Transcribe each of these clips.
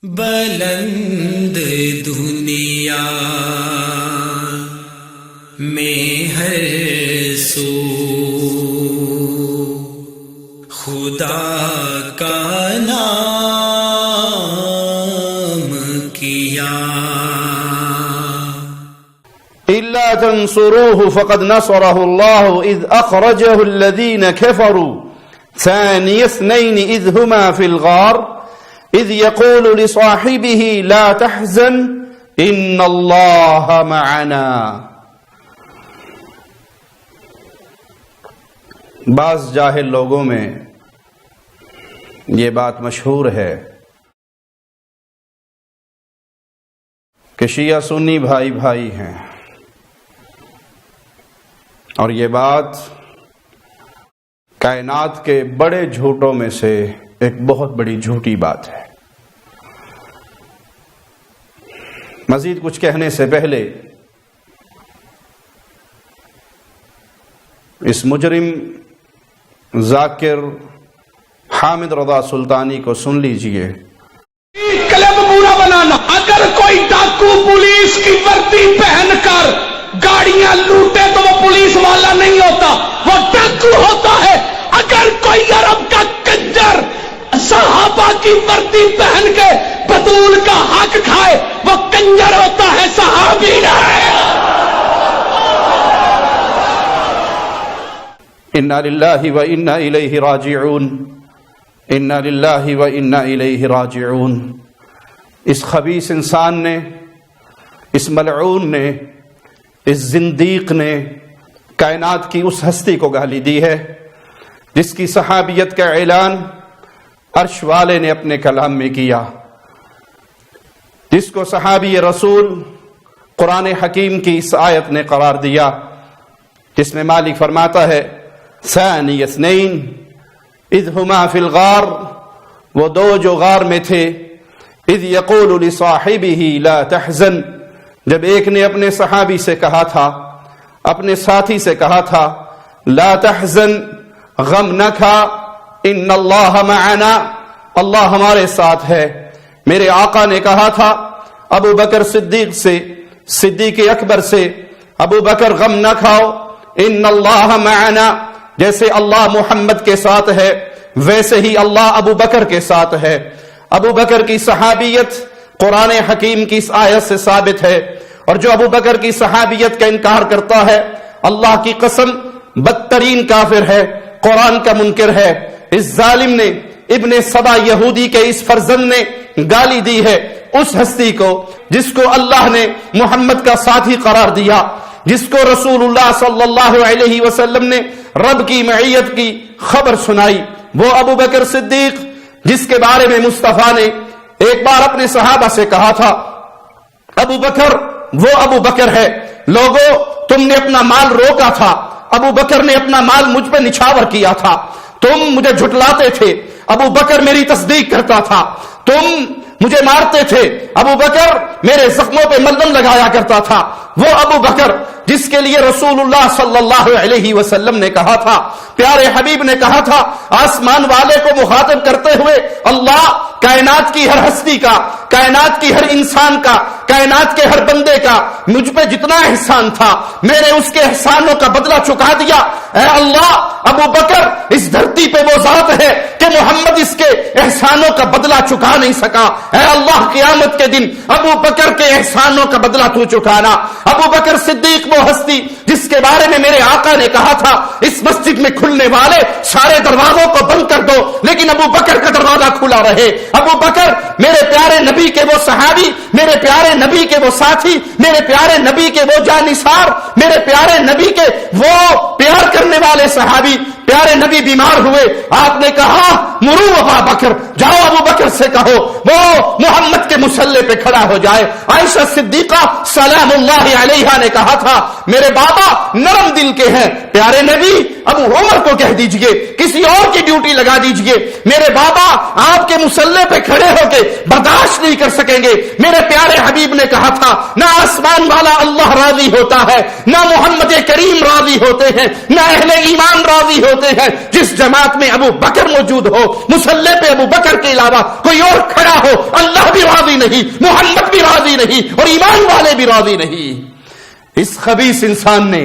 بلند دنیا میں ہر سو خدا کا نام کیا. إلا تنصروه فقد نصره الله إذ أخرجه الذين كفروا ثاني اثنين إذ هما في الغار إذ يقول لصاحبه لا تحزن إن الله معنا. بعض جاہل لوگوں میں یہ بات مشہور ہے کہ شیعہ سنی بھائی بھائی ہیں، اور یہ بات کائنات کے بڑے جھوٹوں میں سے ایک بہت بڑی جھوٹی بات ہے. مزید کچھ کہنے سے پہلے اس مجرم ذاکر حامد رضا سلطانی کو سن لیجئے. کلب برا بنانا، اگر کوئی ڈاکو پولیس کی وردی پہن کر گاڑیاں لوٹے تو وہ پولیس والا نہیں ہوتا، وہ ڈاکو ہوتا ہے. اگر کوئی عرب کا کنجر صحابہ کی وردی پہن کے بطول کا حق کھائے وہ کنجر ہوتا ہے، صحابی نہیں. انا للہ و انا الیہ راجعون، انا للہ و انا الیہ راجعون. اس خبیث انسان نے، اس ملعون نے، اس زندیق نے کائنات کی اس ہستی کو گالی دی ہے جس کی صحابیت کا اعلان عرش والے نے اپنے کلام میں کیا، جس کو صحابی رسول قرآن حکیم کی اس آیت نے قرار دیا، جس میں مالک فرماتا ہے ثانی اثنین اذ ہما فی الغار، وہ دو جو غار میں تھے، اذ یقول لصاحبہ لا تحزن، جب ایک نے اپنے صحابی سے کہا تھا، اپنے ساتھی سے کہا تھا لا تحزن، غم نہ کھا، ان اللہ معنا، اللہ ہمارے ساتھ ہے. میرے آقا نے کہا تھا ابو بکر صدیق سے، صدیق اکبر سے، ابو بکر غم نہ کھاؤ، ان اللہ معنا، جیسے اللہ محمد کے ساتھ ہے ویسے ہی اللہ ابو بکر کے ساتھ ہے. ابو بکر کی صحابیت قرآن حکیم کی اس آیت سے ثابت ہے، اور جو ابو بکر کی صحابیت کا انکار کرتا ہے اللہ کی قسم بدترین کافر ہے، قرآن کا منکر ہے. اس ظالم نے، ابن سبا یہودی کے اس فرزند نے گالی دی ہے اس ہستی کو جس کو اللہ نے محمد کا ساتھی قرار دیا، جس کو رسول اللہ صلی اللہ علیہ وسلم نے رب کی معیت کی خبر سنائی. وہ ابو بکر صدیق جس کے بارے میں مصطفیٰ نے ایک بار اپنے صحابہ سے کہا تھا ابو بکر وہ ابو بکر ہے، لوگوں تم نے اپنا مال روکا تھا، ابو بکر نے اپنا مال مجھ پہ نچھاور کیا تھا، تم مجھے جھٹلاتے تھے، ابو بکر میری تصدیق کرتا تھا، تم مجھے مارتے تھے، ابو بکر میرے زخموں پہ ملم لگایا کرتا تھا. وہ ابو بکر جس کے لیے رسول اللہ صلی اللہ علیہ وسلم نے کہا تھا، پیارے حبیب نے کہا تھا، آسمان والے کو مخاطب کرتے ہوئے اللہ کائنات کی ہر ہستی کا، کائنات کی ہر انسان کا، کائنات کے ہر بندے کا مجھ پہ جتنا احسان تھا میں نے اس کے احسانوں کا بدلہ چکا دیا. اے اللہ ابو بکر اس دھرتی پہ وہ ذات ہے کہ محمد اس کے احسانوں کا بدلہ چکا نہیں سکا. اے اللہ قیامت کے دن ابو بکر کے احسانوں کا بدلہ تو چکانا. ابو بکر صدیق وہ ہستی جس کے بارے میں میرے آقا نے کہا تھا اس مسجد میں کھلنے والے سارے دروازوں کو بند کر دو لیکن ابو بکر کا دروازہ کھلا رہے. ابو بکر میرے پیارے نبی کے وہ صحابی، میرے پیارے نبی کے وہ ساتھی، میرے پیارے نبی کے وہ جانثار، میرے پیارے نبی کے وہ پیار کرنے والے صحابی. پیارے نبی بیمار ہوئے، آپ نے کہا مرو ابا بکر، جاؤ ابو بکر سے کہو وہ محمد کے مصلی پہ کھڑا ہو جائے. عائشہ صدیقہ سلام اللہ علیہا نے کہا تھا میرے بابا نرم دل کے ہیں، پیارے نبی ابو عمر کو کہہ دیجئے کسی اور کی ڈیوٹی لگا دیجئے، میرے بابا آپ کے مصلی پہ کھڑے ہو کے برداشت نہیں کر سکیں گے. میرے پیارے حبیب نے کہا تھا نہ آسمان والا اللہ راضی ہوتا ہے، نہ محمد کریم راضی ہوتے ہیں، نہ اہل ایمان راضی ہوتے ہیں جس جماعت میں ابو بکر موجود ہو، مصلی پہ ابو بکر کے علاوہ کوئی اور کھڑا ہو اللہ بھی نہیں، محمد بھی راضی نہیں اور ایمان والے بھی راضی نہیں۔ اس خبیث انسان نے،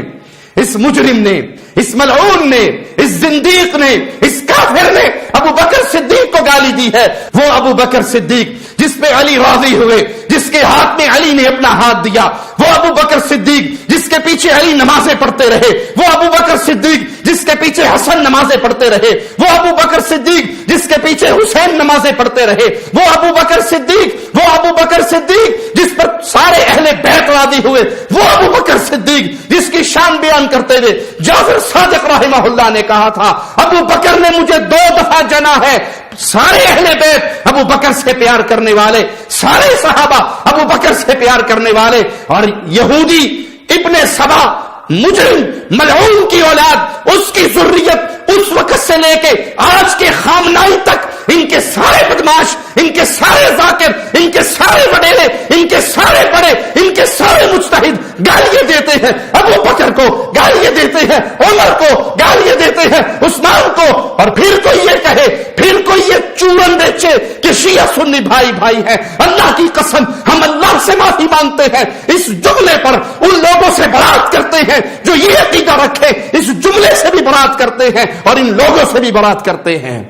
اس مجرم نے، اس ملعون نے، اس زندیق نے، اس کافر نے ابو بکر صدیق کو گالی دی ہے۔ وہ ابو بکر صدیق جس پہ علی راضی ہوئے، جس کے ہاتھ میں علی نے اپنا ہاتھ دیا، وہ ابو بکر صدیق جس کے پیچھے علی نمازیں پڑھتے رہے، وہ ابو بکر صدیق جس کے پیچھے حسن نمازیں پڑھتے رہے، وہ ابو بکر صدیق جس کے پیچھے حسین نمازیں پڑھتے رہے، وہ ابو بکر صدیق، وہ ابو بکر صدیق جس پر سارے اہل بیت راضی ہوئے، وہ ابو بکر صدیق جس کی شان بیان کرتے ہوئے جعفر صادق رحمہ اللہ نے کہا تھا ابو بکر نے مجھے 2 دفعہ جنا ہے۔ سارے اہل بیت ابو بکر سے پیار کرنے والے، سارے صحابہ ابو بکر سے پیار کرنے والے، اور یہودی ابن سبا مجرم ملعون کی اولاد، اس کی ذریت اس وقت سے لے کے آج کے خامنائی تک ان کے سارے بدماش، ان کے سارے ذاکر، ان کے سارے وڈیرے، ان کے سارے بڑے، ان کے سارے مجتہد گالیاں دیتے ہیں ابو بکر کو، گالیاں دیتے ہیں عمر کو، گالیاں دیتے ہیں عثمان کو، اور پھر کوئی یہ کہے، پھر کوئی یہ چورن بیچے کہ شیعہ سنی بھائی بھائی ہیں۔ اللہ کی قسم ہم اللہ سے معافی مانگتے ہیں اس جملے پر، ان لوگوں سے برات کرتے ہیں جو یہ عقیدہ رکھے، اس جملے سے بھی برات کرتے ہیں اور ان لوگوں سے بھی برات کرتے ہیں۔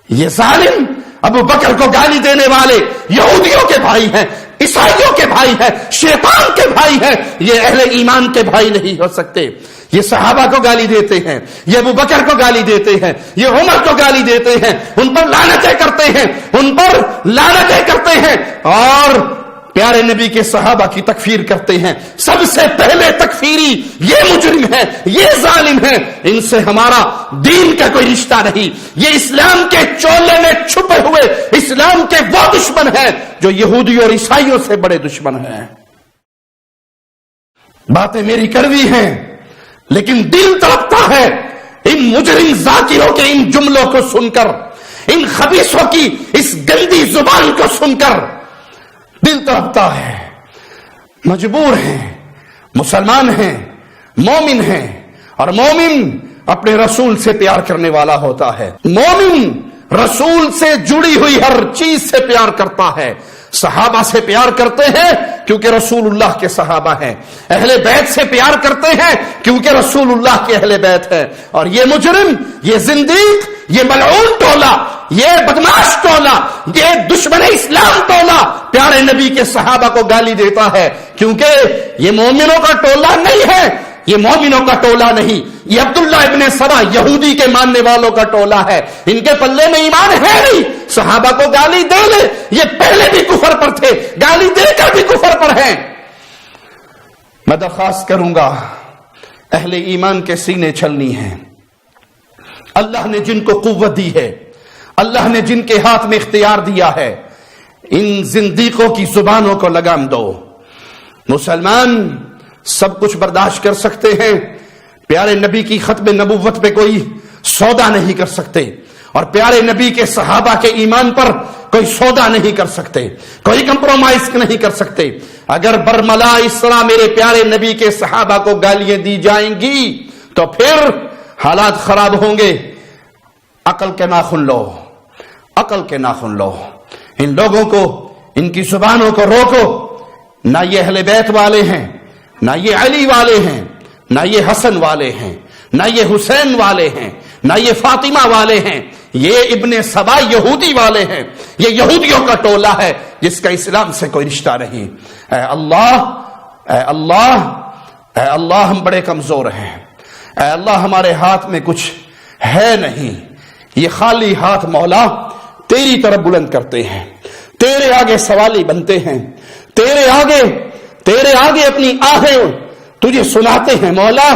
یہ ظالم ابو بکر کو گالی دینے والے یہودیوں کے بھائی ہیں، عیسائیوں کے بھائی ہیں، شیطان کے بھائی ہیں، یہ اہل ایمان کے بھائی نہیں ہو سکتے۔ یہ صحابہ کو گالی دیتے ہیں، یہ ابو بکر کو گالی دیتے ہیں، یہ عمر کو گالی دیتے ہیں، ان پر لعنتیں کرتے ہیں، ان پر لعنتیں کرتے ہیں، اور پیارے نبی کے صحابہ کی تکفیر کرتے ہیں۔ سب سے پہلے تکفیری یہ مجرم ہے، یہ ظالم ہے، ان سے ہمارا دین کا کوئی رشتہ نہیں۔ یہ اسلام کے چولے میں چھپے ہوئے اسلام کے وہ دشمن ہیں جو یہودیوں اور عیسائیوں سے بڑے دشمن ہیں۔ باتیں میری کڑوی ہیں لیکن دل تڑپتا ہے ان مجرم ذاکروں کے ان جملوں کو سن کر، ان خبیثوں کی اس گندی زبان کو سن کر دل تڑپتا ہے۔ مجبور ہیں، مسلمان ہیں، مومن ہیں، اور مومن اپنے رسول سے پیار کرنے والا ہوتا ہے۔ مومن رسول سے جڑی ہوئی ہر چیز سے پیار کرتا ہے۔ صحابہ سے پیار کرتے ہیں کیونکہ رسول اللہ کے صحابہ ہیں، اہل بیت سے پیار کرتے ہیں کیونکہ رسول اللہ کے اہل بیت ہیں، اور یہ مجرم، یہ زندیق، یہ ملعون ٹولہ، یہ بدماش ٹولہ، یہ دشمن اسلام ٹولہ پیارے نبی کے صحابہ کو گالی دیتا ہے کیونکہ یہ مومنوں کا ٹولہ نہیں ہے، یہ مومنوں کا ٹولہ نہیں، یہ عبداللہ ابن سبا یہودی کے ماننے والوں کا ٹولہ ہے، ان کے پلے میں ایمان ہے نہیں۔ صحابہ کو گالی دے لے، یہ پہلے بھی کفر پر تھے، گالی دے کر بھی کفر پر ہیں۔ میں درخواست کروں گا اہل ایمان کے سینے چھلنی ہیں۔ اللہ نے جن کو قوت دی ہے، اللہ نے جن کے ہاتھ میں اختیار دیا ہے، ان زندیقوں کی زبانوں کو لگام دو۔ مسلمان سب کچھ برداشت کر سکتے ہیں، پیارے نبی کی ختم نبوت پہ کوئی سودا نہیں کر سکتے، اور پیارے نبی کے صحابہ کے ایمان پر کوئی سودا نہیں کر سکتے، کوئی کمپرومائز نہیں کر سکتے۔ اگر برملا اس طرح میرے پیارے نبی کے صحابہ کو گالیاں دی جائیں گی تو پھر حالات خراب ہوں گے۔ عقل کے ناخن لو، عقل کے ناخن لو، ان لوگوں کو، ان کی زبانوں کو روکو۔ نہ یہ اہل بیت والے ہیں، نہ یہ علی والے ہیں، نہ یہ حسن والے ہیں، نہ یہ حسین والے ہیں، نہ یہ فاطمہ والے ہیں، یہ ابن سبا یہودی والے ہیں، یہ یہودیوں کا ٹولہ ہے جس کا اسلام سے کوئی رشتہ نہیں۔ اے اللہ، اے اللہ، اے اللہ، ہم بڑے کمزور ہیں، اے اللہ ہمارے ہاتھ میں کچھ ہے نہیں، یہ خالی ہاتھ مولا تیری طرف بلند کرتے ہیں، تیرے آگے سوالی بنتے ہیں، تیرے آگے اپنی آہیں تجھے سناتے ہیں مولا۔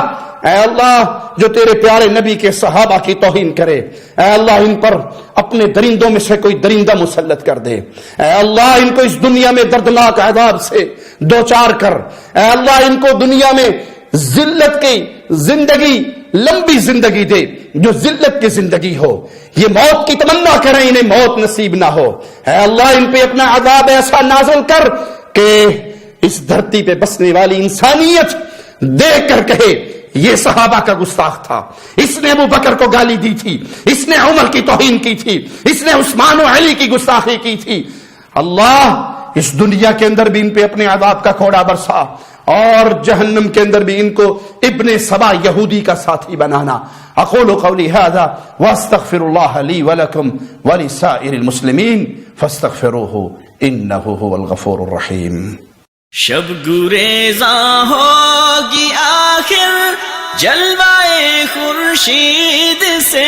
اے اللہ جو تیرے پیارے نبی کے صحابہ کی توہین کرے، اے اللہ ان پر اپنے درندوں میں سے کوئی درندہ مسلط کر دے، اے اللہ ان کو اس دنیا میں دردناک عذاب سے دوچار کر، اے اللہ ان کو دنیا میں ذلت کی زندگی، لمبی زندگی دے جو ذلت کی زندگی ہو، یہ موت کی تمنا کریں انہیں موت نصیب نہ ہو۔ اے اللہ ان پہ اپنا عذاب ایسا نازل کر کہ اس دھرتی پہ بسنے والی انسانیت دیکھ کر کہے یہ صحابہ کا گستاخ تھا، اس نے ابو بکر کو گالی دی تھی، اس نے عمر کی توہین کی تھی، اس نے عثمان و علی کی گستاخی کی تھی۔ اللہ اس دنیا کے اندر بھی ان پہ اپنے عذاب کا کوڑا برسا، اور جہنم کے اندر بھی ان کو ابن سبا یہودی کا ساتھی بنانا۔ اقول قولی ھذا واستغفر اللہ لی ولکم ولسائر المسلمین فاستغفروہ انہ ھو الغفور الرحیم۔ شب گریزاں ہوگی آخر جلوائے خورشید سے،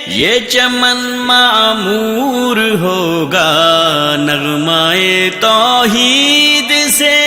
یہ چمن معمور ہوگا نغمائے توحید سے۔